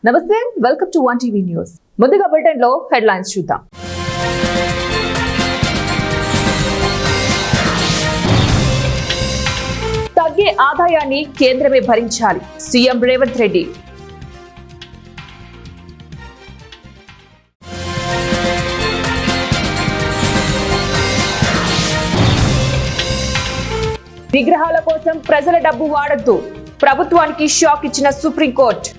నమస్తే, welcome to 1TV news. ముందుగా bulletin లో హెడ్లైన్స్ చూద్దాం. తగ్గే ఆదాయాన్ని కేంద్రమే భరించాలి, సీఎం రేవంత్ రెడ్డి. విగ్రహాల కోసం ప్రజల డబ్బు వాడొద్దు, ప్రభుత్వానికి షాక్ ఇచ్చిన సుప్రీంకోర్టు.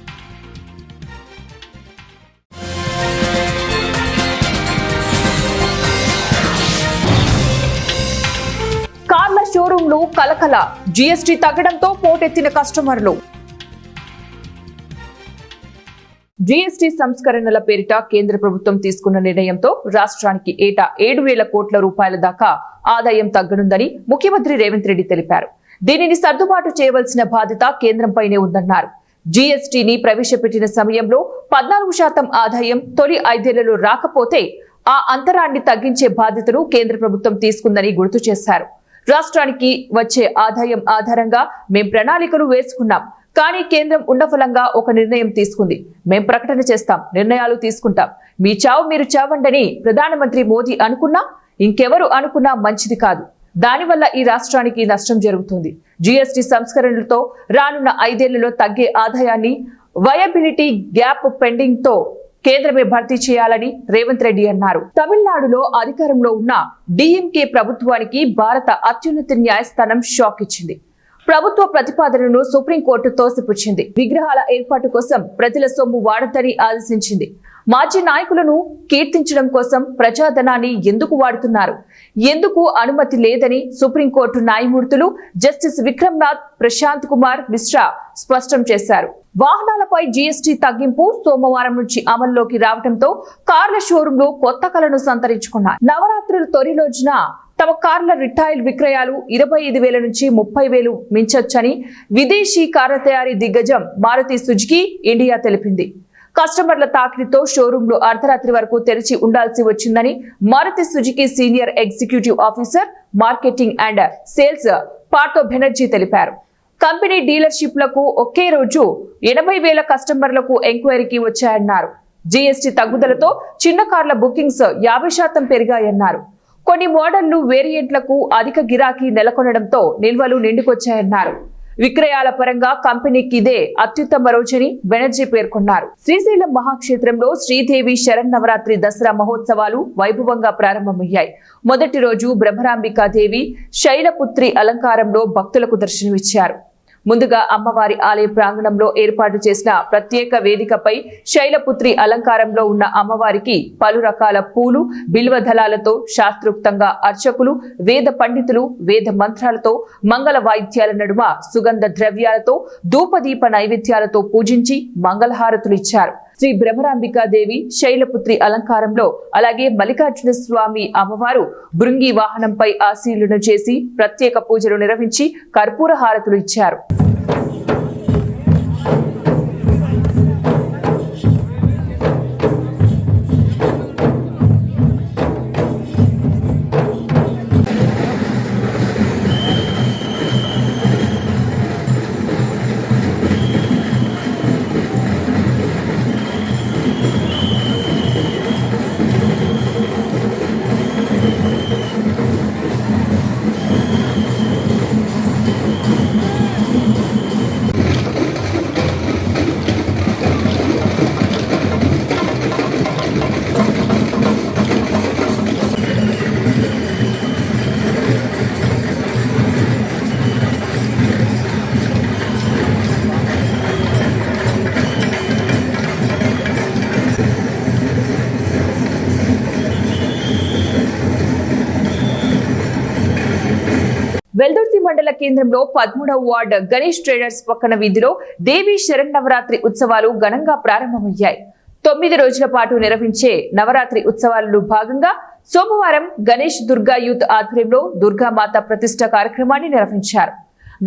కార్ల షోరూంలు కలకల, జీఎస్టీ తగ్గడంతో పోటెత్తిన కస్టమర్లు. జీఎస్టీ సంస్కరణల పేరిట కేంద్ర ప్రభుత్వం తీసుకున్న నిర్ణయంతో రాష్ట్రానికి ఏటా 7,000 కోట్ల రూపాయల దాకా ఆదాయం తగ్గనుందని ముఖ్యమంత్రి రేవంత్ రెడ్డి తెలిపారు. దీనిని సర్దుబాటు చేయవలసిన బాధ్యత కేంద్రంపైనే ఉందన్నారు. జీఎస్టీని ప్రవేశపెట్టిన సమయంలో 14% ఆదాయం తొలి 5 ఏళ్లలో రాకపోతే ఆ అంతరాన్ని తగ్గించే బాధ్యతను కేంద్ర ప్రభుత్వం తీసుకుందని గుర్తు చేశారు. రాష్ట్రానికి వచ్చే ఆదాయం ఆధారంగా మేం ప్రణాళికలు వేసుకున్నాం, కానీ కేంద్రం ఉండఫలంగా ఒక నిర్ణయం తీసుకుంది. మేం ప్రకటన చేస్తాం, నిర్ణయాలు తీసుకుంటాం. మీ చావు మీరు చావండని ప్రధానమంత్రి మోదీ అనుకున్నా, ఇంకెవరు అనుకున్నా మంచిది కాదు. దానివల్ల ఈ రాష్ట్రానికి నష్టం జరుగుతుంది. జీఎస్టీ సంస్కరణలతో రానున్న 5 ఏళ్లలో తగ్గే ఆదాయాన్ని వయబిలిటీ గ్యాప్ పెండింగ్ తో కేంద్రమే భర్తీ చేయాలని రేవంత్ రెడ్డి అన్నారు. తమిళనాడులో అధికారంలో ఉన్న డిఎంకే ప్రభుత్వానికి భారత అత్యున్నత న్యాయస్థానం షాక్ ఇచ్చింది. ప్రభుత్వ ప్రతిపాదనను సుప్రీంకోర్టు తోసిపుచ్చింది. విగ్రహాల ఏర్పాటు కోసం ప్రజల సొమ్ము వాడొద్దని ఆదేశించింది. మాజీ నాయకులను కీర్తించడం కోసం ప్రజాధనాన్ని ఎందుకు వాడుతున్నారు, ఎందుకు అనుమతి లేదని సుప్రీంకోర్టు న్యాయమూర్తులు జస్టిస్ విక్రమ్నాథ్, ప్రశాంత్ కుమార్ మిశ్రా స్పష్టం చేశారు. వాహనాలపై జీఎస్టీ తగ్గింపు సోమవారం నుంచి అమల్లోకి రావడంతో కార్ల షోరూంలు కొత్త కలను సంతరించుకున్నాయి. నవరాత్రుల తొలి రోజున తమ కార్ల రిటైల్ విక్రయాలు 25,000 నుంచి 30,000 మించొచ్చని విదేశీ కార్ల తయారీ దిగ్గజం మారుతి సుజుకి ఇండియా తెలిపింది. కస్టమర్ల తాకిడితో షోరూంలు అర్ధరాత్రి వరకు తెరిచి ఉండాల్సి వచ్చిందని Maruti Suzuki senior executive officer marketing and sales Partho Banerjee తెలిపారు. కంపెనీ డీలర్షిప్లకు ఒకే రోజు 80,000 కస్టమర్లకు ఎంక్వైరీకి వచ్చాయన్నారు. జీఎస్టీ తగ్గుదలతో చిన్న కార్ల బుకింగ్స్ 50% పెరిగాయన్నారు. కొన్ని మోడళ్లు వేరియంట్లకు అధిక గిరాకీ నెలకొనడంతో నిల్వలు నిండుకొచ్చాయన్నారు. విక్రయాల పరంగా కంపెనీకి ఇదే అత్యుత్తమ రోజని బెనర్జీ పేర్కొన్నారు. శ్రీశైలం మహాక్షేత్రంలో శ్రీదేవి శరన్నవరాత్రి దసరా మహోత్సవాలు వైభవంగా ప్రారంభమయ్యాయి. మొదటి రోజు బ్రహ్మరాంబికాదేవి శైలపుత్రి అలంకారంలో భక్తులకు దర్శనమిచ్చారు. ముందుగా అమ్మవారి ఆలయ ప్రాంగణంలో ఏర్పాటు చేసిన ప్రత్యేక వేదికపై శైలపుత్రి అలంకారంలో ఉన్న అమ్మవారికి పలు రకాల పూలు, బిల్వదళాలతో శాస్త్రోక్తంగా అర్చకులు, వేద పండితులు వేద మంత్రాలతో, మంగళ వాయిద్యాల నడుమ సుగంధ ద్రవ్యాలతో, ధూపదీప నైవేద్యాలతో పూజించి మంగళహారతులు ఇచ్చారు. శ్రీ బ్రహ్మరాంబికాదేవి శైలపుత్రి అలంకారంలో, అలాగే మల్లికార్జున స్వామి అమ్మవారు భృంగి వాహనంపై ఆశీనులను చేసి ప్రత్యేక పూజలు నిర్వహించి కర్పూర హారతులు ఇచ్చారు. వెల్దుర్తి మండల కేంద్రంలో 13వ వార్డు గణేష్ ట్రేడర్స్ పక్కన వీధిలో దేవి శరన్నవరాత్రి ఉత్సవాలు ఘనంగా ప్రారంభమయ్యాయి. 9 రోజుల పాటు నిర్వహించే నవరాత్రి ఉత్సవాలలో భాగంగా సోమవారం గణేష్ దుర్గా యూత్ ఆధ్వర్యంలో దుర్గామాత ప్రతిష్ఠ కార్యక్రమాన్ని నిర్వహించారు.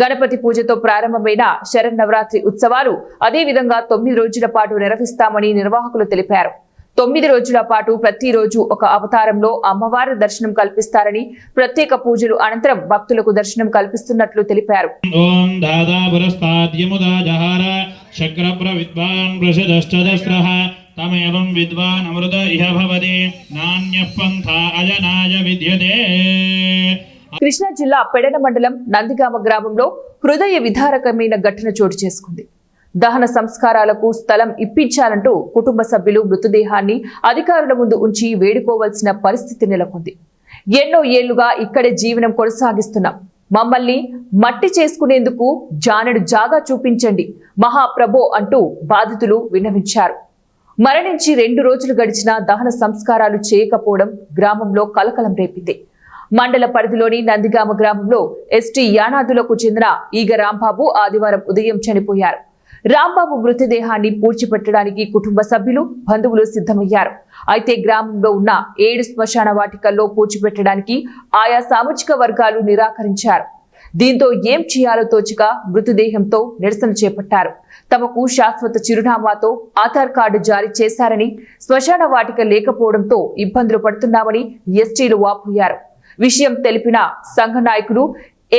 గణపతి పూజతో ప్రారంభమైన శరన్నవరాత్రి ఉత్సవాలు అదే విధంగా 9 రోజుల పాటు నిర్వహిస్తామని నిర్వాహకులు తెలిపారు. 9 రోజుల పాటు ప్రతిరోజు ఒక అవతారంలో అమ్మవారి దర్శనం కల్పిస్తారని, ప్రత్యేక పూజలు అనంతరం భక్తులకు దర్శనం కల్పిస్తున్నట్లు తెలిపారు. ఓం దాదాపురస్తాద్యముదాజహార శక్రప్ర విద్వాన్ వృషదష్టదస్రః తమేవం విద్వాన్ అమృత ఇహ భవతి నాన్యః పంథా అజనాయ విద్యతే. కృష్ణా జిల్లా పెడన మండలం నందిగామ గ్రామంలో హృదయ విదారకమైన ఘటన చోటు చేసుకుంది. దహన సంస్కారాలకు స్థలం ఇప్పించాలంటూ కుటుంబ సభ్యులు మృతదేహాన్ని అధికారుల ముందు ఉంచి వేడుకోవాల్సిన పరిస్థితి నెలకొంది. ఎన్నో ఏళ్లుగా ఇక్కడే జీవనం కొనసాగిస్తున్నాం, మమ్మల్ని మట్టి చేసుకునేందుకు జానెడు జాగా చూపించండి మహాప్రభో అంటూ బాధితులు విన్నవించారు. మరణించి 2 రోజులు గడిచినా దహన సంస్కారాలు చేయకపోవడం గ్రామంలో కలకలం రేపింది. మండల పరిధిలోని నందిగామ గ్రామంలో ఎస్టీ యానాదులకు చెందిన ఈగ రాంబాబు ఆదివారం ఉదయం చనిపోయారు. రాంబాబు మృతదేహాన్ని పూడ్చిపెట్టడానికి కుటుంబ సభ్యులు, బంధువులు సిద్ధమయ్యారు. అయితే గ్రామంలో ఉన్న 7 శ్మశాన వాటికల్లో పూడ్చిపెట్టడానికి ఆయా సామాజిక వర్గాలు నిరాకరించారు. దీంతో ఏం చేయాలో తోచక మృతదేహంతో నిరసన చేపట్టారు. తమకు శాశ్వత చిరునామాతో ఆధార్ కార్డు జారీ చేశారని, శ్మశాన వాటిక లేకపోవడంతో ఇబ్బందులు పడుతున్నామని ఎస్టీలు వాపోయారు. విషయం తెలిపిన సంఘ నాయకుడు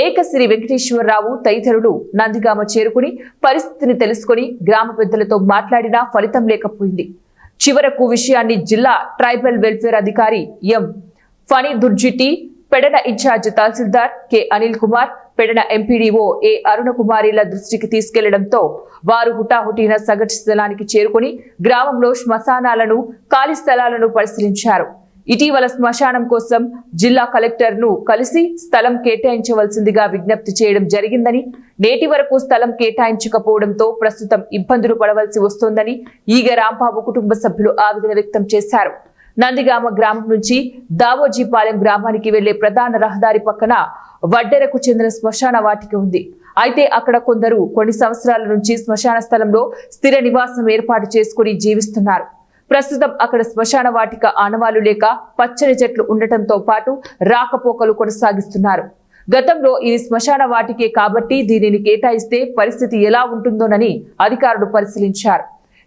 ఏకసిరి వెంకటేశ్వరరావు తదితరులు నందిగామ చేరుకుని పరిస్థితిని తెలుసుకుని గ్రామ పెద్దలతో మాట్లాడినా ఫలితం లేకపోయింది. చివరకు విషయాన్ని జిల్లా ట్రైబల్ వెల్ఫేర్ అధికారి M Phani Durjiti, Pedana incharge tahsildar K Anil Kumar, Pedana MPDO A Aruna కుమారిల దృష్టికి తీసుకెళ్లడంతో వారు హుటాహుటిన సగటు స్థలానికి చేరుకుని గ్రామంలో శ్మశానాలను, ఖాళీ స్థలాలను పరిశీలించారు. ఇటీవల శ్మశానం కోసం జిల్లా కలెక్టర్ ను కలిసి స్థలం కేటాయించవలసిందిగా విజ్ఞప్తి చేయడం జరిగిందని, నేటి వరకు స్థలం కేటాయించకపోవడంతో ప్రస్తుతం ఇబ్బందులు పడవలసి వస్తోందని ఈగ రాంబాబు కుటుంబ సభ్యులు ఆవేదన వ్యక్తం చేశారు. నందిగామ గ్రామం నుంచి దావోజీపాలెం గ్రామానికి వెళ్లే ప్రధాన రహదారి పక్కన వడ్డెరకు చెందిన శ్మశాన వాటిక ఉంది. అయితే అక్కడ కొందరు కొన్ని సంవత్సరాల నుంచి శ్మశాన స్థలంలో స్థిర నివాసం ఏర్పాటు చేసుకుని జీవిస్తున్నారు. ప్రస్తుతం అక్కడ శ్మశాన వాటిక ఆనవాళ్లు లేక పచ్చని చెట్లు ఉండటంతో పాటు రాకపోకలు కొనసాగిస్తున్నారు. గతంలో ఇది శ్మశాన వాటికే కాబట్టి దీనిని కేటాయిస్తే పరిస్థితి ఎలా ఉంటుందోనని అధికారులు పరిశీలించారు.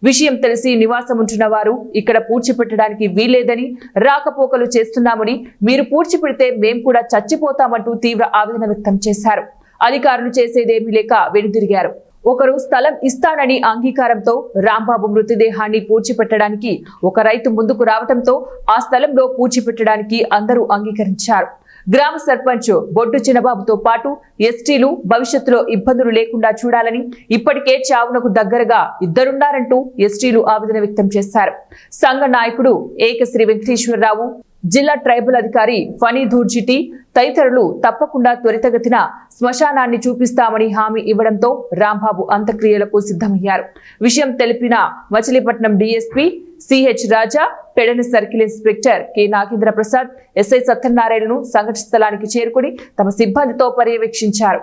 విషయం తెలిసి నివాసం ఉంటున్న వారు ఇక్కడ పూడ్చిపెట్టడానికి వీల్లేదని, రాకపోకలు చేస్తున్నామని, మీరు పూడ్చిపెడితే మేం కూడా చచ్చిపోతామంటూ తీవ్ర ఆవేదన వ్యక్తం చేశారు. అధికారులు చేసేదేమీ లేక వెనుదిరిగారు. ఒకరు స్థలం ఇస్తానని అంగీకారంతో రాంబాబు మృతదేహాన్ని పూడ్చిపెట్టడానికి ఒక రైతు ముందుకు రావడంతో ఆ స్థలంలో పూడ్చిపెట్టడానికి అందరూ అంగీకరించారు. గ్రామ సర్పంచ్ బొడ్డు చిన్నబాబుతో పాటు ఎస్టీలు భవిష్యత్తులో ఇబ్బందులు లేకుండా చూడాలని, ఇప్పటికే చావునకు దగ్గరగా ఇద్దరున్నారంటూ ఎస్టీలు ఆవేదన వ్యక్తం చేశారు. సంఘ నాయకుడు ఏకశ్రీ వెంకటేశ్వరరావు, జిల్లా ట్రైబల్ అధికారి ఫణి దుర్జిటి తదితరులు తప్పకుండా త్వరితగతిన శ్మశానాన్ని చూపిస్తామని హామీ ఇవ్వడంతో రాంబాబు అంత్యక్రియలకు సిద్ధమయ్యారు. విషయం తెలిపిన Machilipatnam DSP CH Raja, Pedana circle inspector K Nagendra Prasad, SI సత్యనారాయణను సంఘటన స్థలానికి చేరుకుని తమ సిబ్బందితో పర్యవేక్షించారు.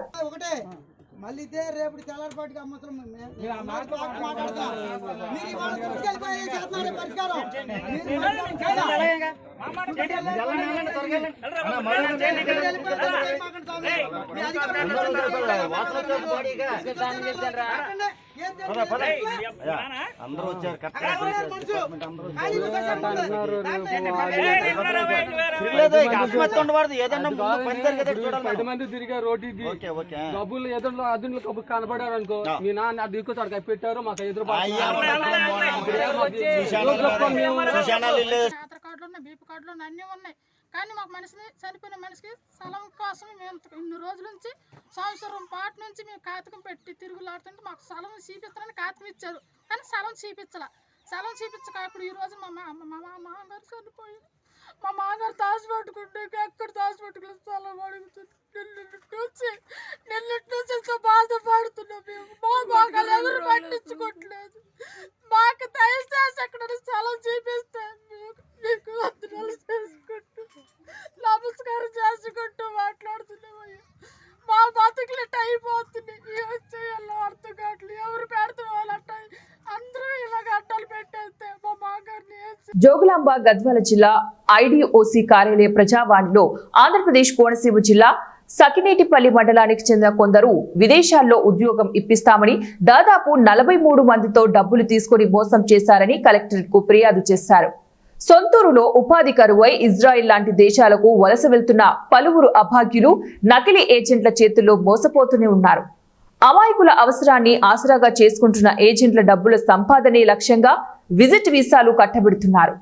అందరూ వచ్చారు. డబ్బులు ఎదురు అదులు కనబడారు అనుకో, మీ నాన్న దిక్కుతాడు పెట్టారు మాకు ఎదురు బీపీ కార్డులు అన్నీ ఉన్నాయి. కానీ మాకు మనిషిని చనిపోయిన మనిషికి స్థలం కోసం మేము ఇన్ని రోజుల నుంచి సంవత్సరం పాటు నుంచి మేము కాతకం పెట్టి తిరుగులాడుతుంటే మాకు స్థలం చూపిస్తారని కాతకం ఇచ్చారు. కానీ స్థలం చూపించక ఇప్పుడు ఈ రోజు మా మామగారు చనిపోయారు. మా మామగారు దాచిపెట్టుకుంటే ఎక్కడ దాచిపెట్టుకుని స్థలం అడుగుతుంది. నిన్నటి నుంచి ఎంతో బాధపడుతున్నాం మేము. మా బాగాలు ఎవరు పట్టించుకోవట్లేదు. మాకు దయచేసి ఎక్కడ స్థలం చూపిస్తే మీకు వందనాలు చేసుకుంటూ నమస్కారం చేసుకుంటూ మాట్లాడుతున్నామయ్యా. మా బతుకులు అయిపోతున్నాయి. ఏం చేయాలో అర్థం కావట్లేదు. ఎవరు పెడితే వాళ్ళంట అందరూ ఇలాగ అడ్డాలు పెట్టేస్తే మా మాగారిని జోగులాంబ గద్వాల జిల్లా ఐడిఓసి కార్యాలయ ప్రజావాణిలో ఆంధ్రప్రదేశ్ కోనసీమ జిల్లా సకినేటిపల్లి మండలానికి చెందిన కొందరు విదేశాల్లో ఉద్యోగం ఇప్పిస్తామని దాదాపు 43 మందితో డబ్బులు తీసుకుని మోసం చేశారని కలెక్టరేట్ కు ఫిర్యాదు చేశారు. సొంతూరులో ఉపాధి కరువై ఇజ్రాయిల్ లాంటి దేశాలకు వలస వెళ్తున్న పలువురు అభాగ్యులు నకిలీ ఏజెంట్ల చేతుల్లో మోసపోతూనే ఉన్నారు. అమాయకుల అవసరాన్ని ఆసరాగా చేసుకుంటున్న ఏజెంట్ల డబ్బుల సంపాదనే లక్ష్యంగా విజిట్ వీసాలు కట్టబెడుతున్నారు.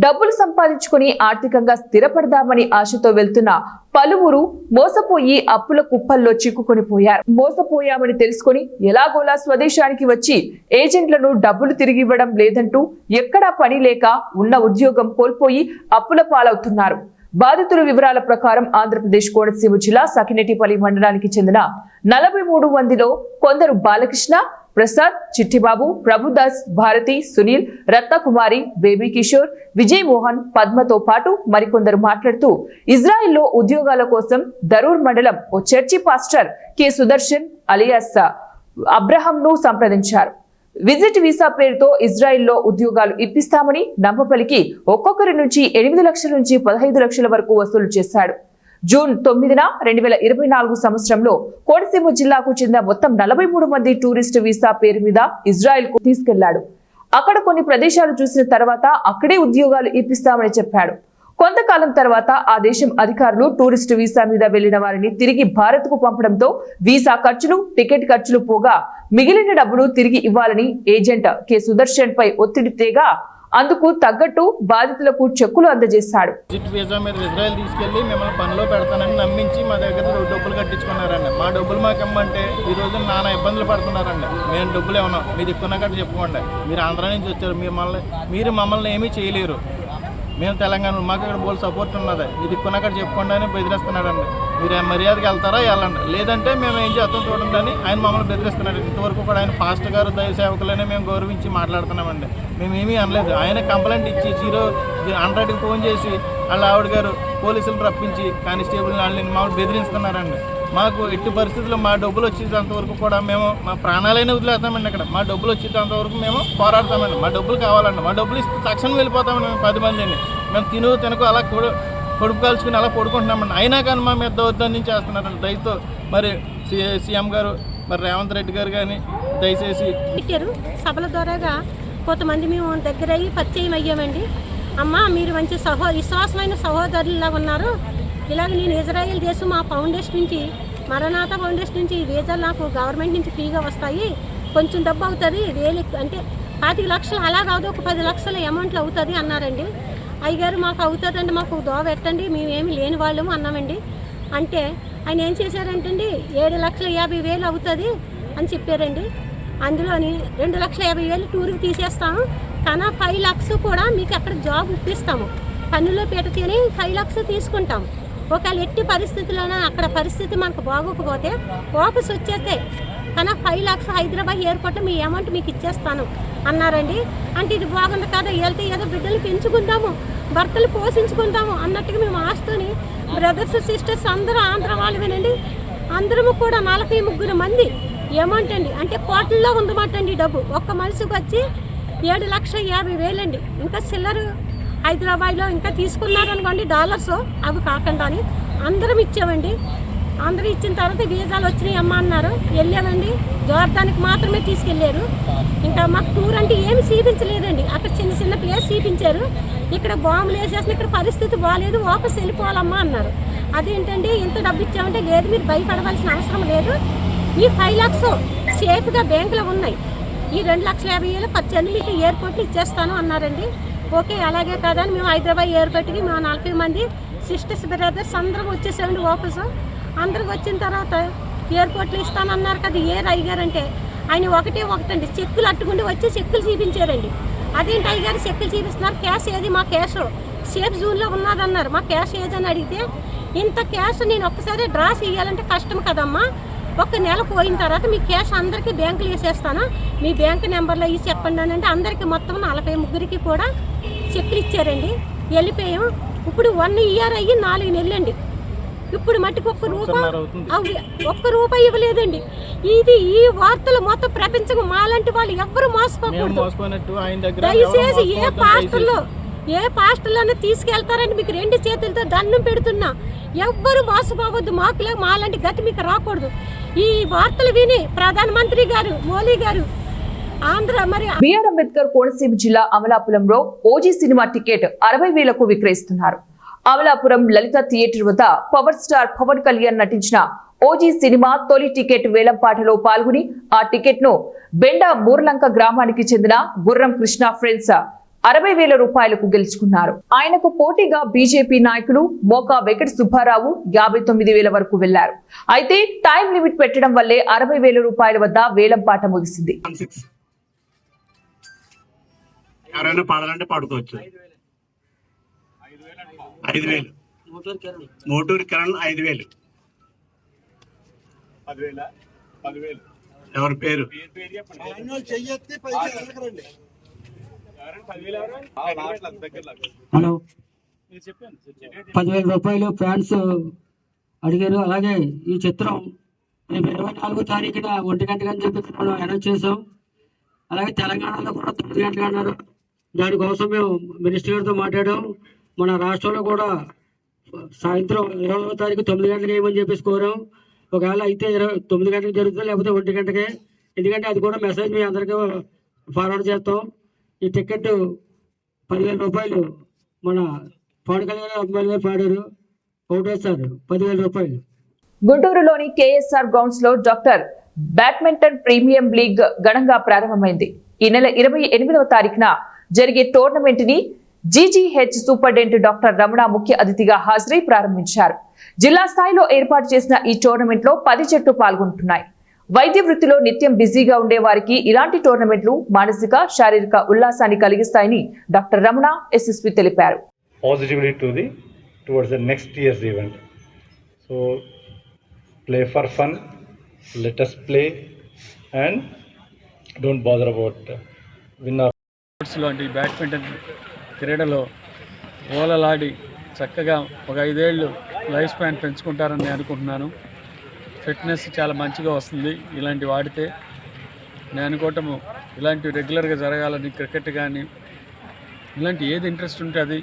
డబ్బులు సంపాదించుకుని ఆర్థికంగా స్థిరపడదామని ఆశతో వెళ్తున్న పలువురు మోసపోయి అప్పుల కుప్పల్లో చిక్కుకొని పోయారు. మోసపోయామని తెలుసుకుని ఎలాగోలా స్వదేశానికి వచ్చి ఏజెంట్లను డబ్బులు తిరిగి ఇవ్వడం లేదంటూ ఎక్కడా పని లేక ఉన్న ఉద్యోగం కోల్పోయి అప్పుల పాలవుతున్నారు. బాధితుల వివరాల ప్రకారం ఆంధ్రప్రదేశ్ కోనసీమ జిల్లా సకినేటిపల్లి మండలానికి చెందిన 43 మందిలో కొందరు బాలకృష్ణ, ప్రసాద్, చిట్టిబాబు, ప్రభుదాస్, భారతి, సునీల్, రత్నకుమారి, బేబీ కిషోర్, విజయ్ మోహన్, పద్మతో పాటు మరికొందరు మాట్లాడుతూ ఇజ్రాయెల్లో ఉద్యోగాల కోసం దరూర్ మండలం ఓ church pastor K Sudarshan alias అబ్రహంను సంప్రదించారు. విజిట్ వీసా పేరుతో ఇజ్రాయెల్లో ఉద్యోగాలు ఇప్పిస్తామని నమ్మపలికి ఒక్కొక్కరి నుంచి 8 లక్షల నుంచి 15 లక్షల వరకు వసూలు చేశాడు. జూన్ 9న 2024 సంవత్సరంలో కోనసీమ జిల్లాకు చెందిన మొత్తం 43 మంది టూరిస్ట్ వీసా పేరు మీద ఇజ్రాయెల్ కు తీసుకెళ్లాడు. అక్కడ కొన్ని ప్రదేశాలు చూసిన తర్వాత అక్కడే ఉద్యోగాలు ఇప్పిస్తామని చెప్పాడు. కొంతకాలం తర్వాత ఆ దేశం అధికారులు టూరిస్ట్ వీసా మీద వెళ్లిన వారిని తిరిగి భారత్ కు పంపడంతో వీసా ఖర్చులు, టికెట్ ఖర్చులు పోగా మిగిలిన డబ్బులు తిరిగి ఇవ్వాలని ఏజెంట్ కె సుదర్శన్ పై ఒత్తిడి తేగా అందుకు తగ్గట్టు బాధితులకు చెక్కులు అందజేశాడు. వీసా మీద ఇజ్రాయెల్ తీసుకెళ్లి మిమ్మల్ని పనిలో పెడతానని నమ్మించి మా దగ్గర డబ్బులు కట్టించుకున్నారండి. మా డబ్బులు మాకు ఇమ్మంటే ఈ రోజు నానా ఇబ్బందులు పడుతున్నారండి. మేము డబ్బులు ఏమన్నా మీరు దిక్కున్నట్టు చెప్పుకోండి. మీరు ఆంధ్ర నుంచి వచ్చారు, మీరు మమ్మల్ని ఏమీ చేయలేరు. మేము తెలంగాణ, మాకు ఇక్కడ బోల్ సపోర్ట్ ఉన్నది. ఇది దిక్కున్నక్కడ చెప్పుకోండి అని బెదిరిస్తున్నాడండి. మీరు మర్యాదకి వెళ్తారా వెళ్ళండి, లేదంటే మేము ఏం చేస్తాం చూడండి అని ఆయన మమ్మల్ని బెదిరిస్తున్నాడు. ఇంతవరకు కూడా ఆయన పాస్టర్ గారు దైవ సేవకులనే మేము గౌరవించి మాట్లాడుతున్నామండి. మేము ఏమీ అనలేదు. ఆయన కంప్లైంట్ ఇచ్చి 0-100కి ఫోన్ చేసి వాళ్ళ ఆవిడ గారు పోలీసులు రప్పించి కానిస్టేబుల్ వాళ్ళని మమ్మల్ని బెదిరిస్తున్నారండి. మాకు ఎట్టి పరిస్థితుల్లో మా డబ్బులు వచ్చేంతవరకు కూడా మేము మా ప్రాణాలైనా వదిలేస్తామండి. ఇక్కడ మా డబ్బులు వచ్చేంతవరకు మేము పోరాడతామండి. మా డబ్బులు కావాలండి. మా డబ్బులు ఇస్తే తక్షణం వెళ్ళిపోతామండి. మేము 10 మందిని మేము తినకు అలా కొడుపు కాల్చుకుని అలా పడుకుంటున్నామండి. అయినా కానీ మా మీద దౌర్జన్యం చేస్తున్నారండి. దయతో మరి సీఎం గారు, మరి రేవంత్ రెడ్డి గారు కానీ దయచేసి పెట్టారు. సభల ద్వారాగా కొంతమంది మేము దగ్గర అయ్యి పరిచయం అయ్యామండి. అమ్మ మీరు మంచి విశ్వాసమైన సహోదరులా ఉన్నారు. ఇలాగ నేను ఇజ్రాయెల్ దేశం మా ఫౌండేషన్ నుంచి, మరణాత ఫౌండేషన్ నుంచి వీసాలు నాకు గవర్నమెంట్ నుంచి ఫ్రీగా వస్తాయి. కొంచెం డబ్బు అవుతుంది, అంటే 25 లక్షలు అలా కాదు, ఒక 10 లక్షల అమౌంట్లు అవుతుంది అన్నారండి. అయ్యగారు మాకు అవుతుందండి, మాకు దోవ పెట్టండి, మేమేమి లేని వాళ్ళము అన్నామండి. అంటే ఆయన ఏం చేశారంటండి, 7,50,000 అవుతుంది అని చెప్పారండి. అందులోని 2,50,000 టూర్కి తీసేస్తాము, కానీ 5 లక్షలు కూడా మీకు అక్కడ జాబ్ ఇప్పిస్తాము, పన్నులో పెడితేనే 5 లక్షలు తీసుకుంటాము. ఒకవేళ ఎట్టి పరిస్థితుల్లోనే అక్కడ పరిస్థితి మనకు బాగోకపోతే వాపస్ వచ్చేస్తే, కానీ 5 లక్షలు హైదరాబాద్ ఎయిర్పోర్ట్లో మీ అమౌంట్ మీకు ఇచ్చేస్తాను అన్నారండి. అంటే ఇది బాగుంది కదా, వెళ్తే ఏదో బిడ్డలు పెంచుకుందాము, భర్తలు పోషించుకుందాము అన్నట్టుగా మేము ఆస్తోని బ్రదర్స్ సిస్టర్స్ అందరూ ఆంధ్ర వాళ్ళమేనండి. అందరము కూడా 43 మంది అమౌంట్ అండి, అంటే కోట్లలో ఉందన్నమాట అండి డబ్బు. ఒక్క మనిషికి వచ్చి 7,50,000 అండి. ఇంకా చిల్లరు హైదరాబాద్లో ఇంకా తీసుకున్నారనుకోండి డాలర్స్, అవి కాకుండా అని అందరం ఇచ్చామండి. అందరూ ఇచ్చిన తర్వాత వీసాలు వచ్చినాయి అమ్మ అన్నారు, వెళ్ళామండి. జోర్దానికి మాత్రమే తీసుకెళ్ళారు. ఇంకా మాకు టూర్ అంటే ఏమి చూపించలేదండి. అక్కడ చిన్న చిన్న ప్లేస్ చూపించారు. ఇక్కడ బాంబులు వేసేసిన, ఇక్కడ పరిస్థితి బాగాలేదు, వాపస్ వెళ్ళిపోవాలమ్మా అన్నారు. అదేంటండి ఇంత డబ్బు ఇచ్చామంటే, లేదు మీరు భయపడవలసిన అవసరం లేదు, ఈ 5 లక్షలు సేఫ్గా బ్యాంకులో ఉన్నాయి, ఈ 2,50,000 ఖర్చు మీకు ఎయిర్పోర్ట్లో ఇచ్చేస్తాను అన్నారండి. ఓకే అలాగే కాదని మేము హైదరాబాద్ ఎయిర్పోర్ట్కి మా 40 మంది సిస్టర్స్ బ్రదర్స్ అందరం వచ్చేసామండి వాపసు. అందరికి వచ్చిన తర్వాత ఎయిర్పోర్ట్లో ఇస్తానన్నారు కదా అయ్యగారంటే, ఆయన ఒకటండి చెక్కులు అట్టుకుండి వచ్చి చెక్కులు చూపించారండి. అదేంటి అయ్యగారు చెక్కులు చూపిస్తున్నారు, క్యాష్ ఏది, మా క్యాష్ సేఫ్ జోన్లో ఉన్నదన్నారు. మా క్యాష్ ఏదని అడిగితే, ఇంత క్యాష్ నేను ఒక్కసారి డ్రా చేయాలంటే కష్టం కదమ్మా, 1 నెల పోయిన తర్వాత మీ క్యాష్ అందరికీ బ్యాంకులు వేసేస్తాను, మీ బ్యాంక్ నెంబర్లో ఇవి చెప్పండి అని అంటే అందరికీ మొత్తం 43 కూడా చెక్కులు ఇచ్చారండి. వెళ్ళిపోయాం. ఇప్పుడు 1 ఇయర్ అయ్యి 4 నెలలండి. ఇప్పుడు మట్టికి ఒక్క రూపాయి ఇవ్వలేదండి. ఇది ఈ వార్తలు మొత్తం ప్రపంచం మాలాంటి వాళ్ళు ఎవ్వరు మోసపోకూడదు. దయచేసి ఏ పాస్టర్లో ఏ పాస్టర్లను తీసుకెళ్తారని మీకు 2 చేతులతో దండం పెడుతున్నా. ఎవ్వరు మోసపోవద్దు. మాలాంటి గతి మీకు రాకూడదు. ఈ వార్తలు విని ప్రధానమంత్రి గారు మోదీ గారు బిఆర్ అంబేద్కర్ కోనసీమ జిల్లా అమలాపురంలో ఓజీ సినిమా టికెట్ 60,000కు విక్రయిస్తున్నారు. అమలాపురం లలిత థియేటర్ వద్ద పవర్ స్టార్ పవన్ కళ్యాణ్ నటించిన ఓజీ సినిమా తొలి టికెట్ వేలంపాటలో పాల్గొని ఆ టికెట్ ను బెండ మూర్లంక గ్రామానికి చెందిన గుర్రం కృష్ణ ఫ్రెండ్స్ 60,000 రూపాయలకు గెలుచుకున్నారు. ఆయనకు పోటీగా బీజేపీ నాయకులు మోకా వెంకట సుబ్బారావు 59,000 వరకు వెళ్లారు. అయితే టైం లిమిట్ పెట్టడం వల్లే 60,000 రూపాయల వద్ద వేలంపాట ముగిసింది. ఎవరైనా పాడాలంటే పాడుకోవచ్చు. 5,000 మోటూరు కిరణ్ 5,000 ఎవరి పేరు హలో 10,000 రూపాయలు ఫ్యాన్స్ అడిగారు. అలాగే ఈ చిత్రం రేపు 24వ తారీఖున 1 గంటకి అని చెప్పి మనం అనౌన్స్ చేసాం. అలాగే తెలంగాణలో కూడా 9 గంటలకు అన్నారు. దానికోసం మేము మినిస్టర్ గారితో మాట్లాడాం. మన రాష్ట్రంలో కూడా సాయంత్రం 20వ తారీఖు 9 గంటలకు వేయమని చెప్పేసి కోరాం. ఒకవేళ అయితే 9 గంటలకు జరుగుతుంది, లేకపోతే 1 గంటకే. ఎందుకంటే అది కూడా మెసేజ్ మీ అందరికీ ఫార్వర్డ్ చేస్తాం. ఈ టికెట్ 10,000 రూపాయలు మన పవన్ కళ్యాణ్ అభిమానులు గారు పాడారు. ఒకటేసారి 10,000 రూపాయలు. గుంటూరులోని కేఎస్ఆర్ గ్రౌండ్స్ లో డాక్టర్ బ్యాడ్మింటన్ ప్రీమియం లీగ్ ఘనంగా ప్రారంభమైంది. ఈ నెల 28వ తారీఖున జరిగే టోర్నమెంట్ ని జీజీహెచ్ సూపరింటెండెంట్ డాక్టర్ రమణ ముఖ్య అతిథిగా హాజరై ప్రారంభించారు. జిల్లా స్థాయిలో ఏర్పాటు చేసిన ఈ టోర్నమెంట్ లో 10 జట్లు పాల్గొంటున్నాయి. వైద్య వృత్తిలో నిత్యం బిజీగా ఉండే వారికి ఇలాంటి టోర్నమెంట్లు మానసిక శారీరక ఉల్లాసాన్ని కలిగిస్తాయని డాక్టర్ రమణ ఎస్ఎస్పీ తెలిపారు. Positively towards the next year's event. So play for fun, let us play and don't bother about win or లాంటి బ్యాడ్మింటన్ క్రీడలో ఓలలాడి చక్కగా ఒక 5 ఏళ్ళు లైఫ్ స్పాన్ పెంచుకుంటారని నేను అనుకుంటున్నాను. ఫిట్నెస్ చాలా మంచిగా వస్తుంది ఇలాంటి వాడితే. నేను అనుకోవటము ఇలాంటివి రెగ్యులర్గా జరగాలని, క్రికెట్ కానీ ఇలాంటి ఏది ఇంట్రెస్ట్ ఉంటే అది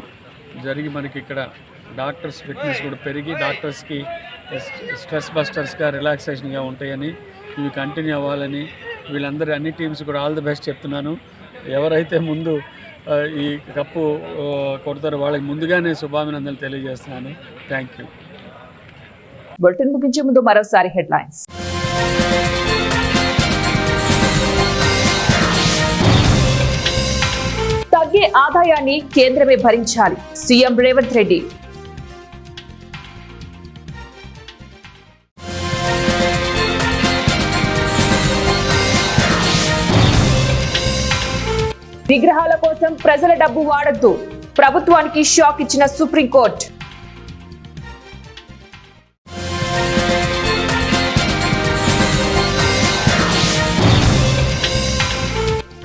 జరిగి మనకి ఇక్కడ డాక్టర్స్ ఫిట్నెస్ కూడా పెరిగి డాక్టర్స్కి స్ట్రెస్ బస్టర్స్గా రిలాక్సేషన్గా ఉంటాయని, ఇవి కంటిన్యూ అవ్వాలని వీళ్ళందరూ అన్ని టీమ్స్ కూడా ఆల్ ది బెస్ట్ చెప్తున్నాను. ఎవరైతే ముందు ఈ కప్పు కొడతారో వాళ్ళకి ముందుగానే శుభాభినందనలు తెలియజేస్తున్నాను. Thank you. బులెటిన్ ముగించే ముందు మరోసారి హెడ్లైన్స్. తగ్గే ఆదాయాన్ని కేంద్రమే భరించాలి, సీఎం రేవంత్ రెడ్డి. విగ్రహాల కోసం ప్రజల డబ్బు వాడొద్దు, ప్రభుత్వానికి షాక్ ఇచ్చిన సుప్రీంకోర్టు.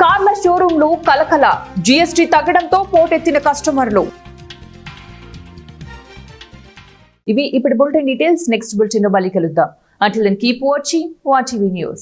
కార్ల షోరూంలు కలకల, జీఎస్టీ తగ్గడంతో పోటెత్తిన కస్టమర్లు. ఇవి ఇప్పుడు బులెటిన్ డీటెయిల్స్. నెక్స్ట్ బులెటిన్ లో మళ్ళీ కలుద్దాం. Until then, keep watching ONTV News.